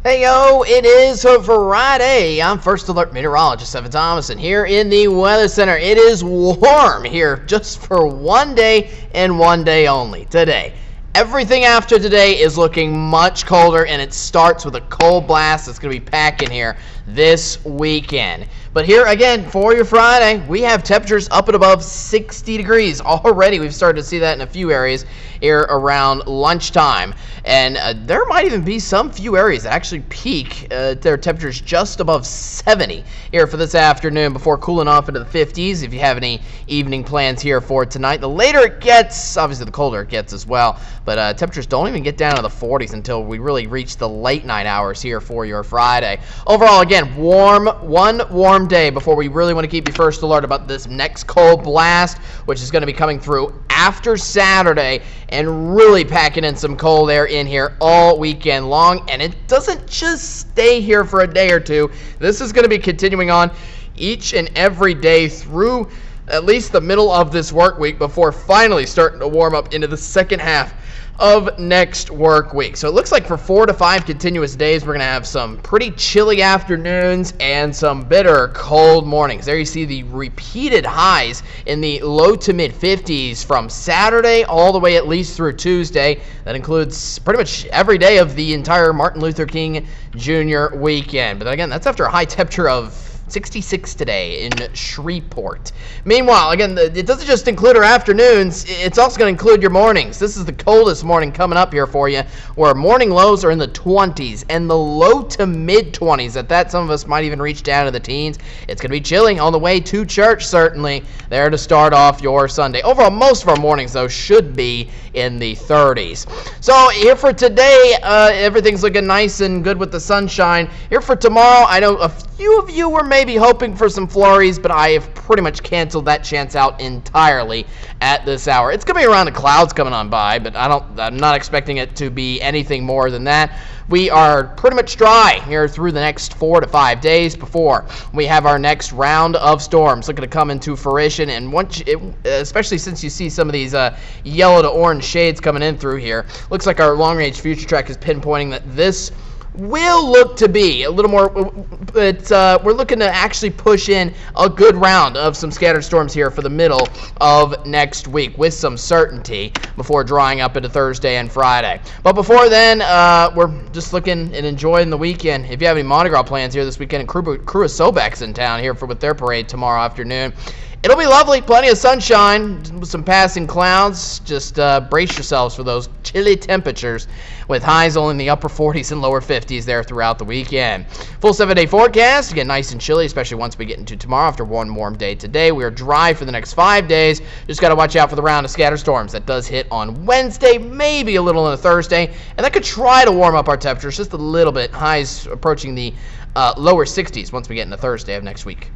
Hey yo, it is Friday. I'm First Alert Meteorologist Evan Thomas, and here in the Weather Center, it is warm here just for one day and one day only, today. Everything after today is looking much colder, and it starts with a cold blast that's going to be packing here this weekend. But here again, for your Friday, we have temperatures up and above 60 degrees already. We've started to see that in a few areas here around lunchtime. And there might even be some few areas that actually peak their temperatures just above 70 here for this afternoon before cooling off into the 50s if you have any evening plans here for tonight. The later it gets, obviously the colder it gets as well, but temperatures don't even get down to the 40s until we really reach the late night hours here for your Friday. Overall, again, one warm day before we really want to keep you first alert about this next cold blast, which is going to be coming through after Saturday and really packing in some cold air in here all weekend long. And it doesn't just stay here for a day or two. This is going to be continuing on each and every day through at least the middle of this work week before finally starting to warm up into the second half of next work week. So it looks like for 4 to 5 continuous days, we're going to have some pretty chilly afternoons and some bitter cold mornings. There you see the repeated highs in the low to mid 50s from Saturday all the way at least through Tuesday. That includes pretty much every day of the entire Martin Luther King Jr. weekend. But again, that's after a high temperature of 66 today in Shreveport. Meanwhile, again, it doesn't just include our afternoons, it's also going to include your mornings. This is the coldest morning coming up here for you, where morning lows are in the 20s and the low to mid 20s. At that, some of us might even reach down to the teens. It's going to be chilly on the way to church, certainly, there to start off your Sunday. Overall, most of our mornings, though, should be in the 30s. So here for today, everything's looking nice and good with the sunshine. Here for tomorrow, I know a few of you were maybe hoping for some flurries, but I have pretty much canceled that chance out entirely at this hour. It's going to be around the clouds coming on by, but I'm not expecting it to be anything more than that. We are pretty much dry here through the next 4 to 5 days before we have our next round of storms looking to come into fruition. And especially since you see some of these yellow to orange shades coming in through here, looks like our long-range future track is pinpointing that this will look to be a little more, but we're looking to actually push in a good round of some scattered storms here for the middle of next week with some certainty before drying up into Thursday and Friday. But before then, we're just looking and enjoying the weekend. If you have any Mardi Gras plans here this weekend, Crew of Sobek's in town here with their parade tomorrow afternoon. It'll be lovely, plenty of sunshine, with some passing clouds. Just brace yourselves for those chilly temperatures with highs only in the upper 40s and lower 50s there throughout the weekend. Full 7-day forecast, again, nice and chilly, especially once we get into tomorrow after one warm day today. We are dry for the next 5 days. Just got to watch out for the round of scattered storms that does hit on Wednesday, maybe a little on a Thursday, and that could try to warm up our temperatures just a little bit. Highs approaching the lower 60s once we get into Thursday of next week.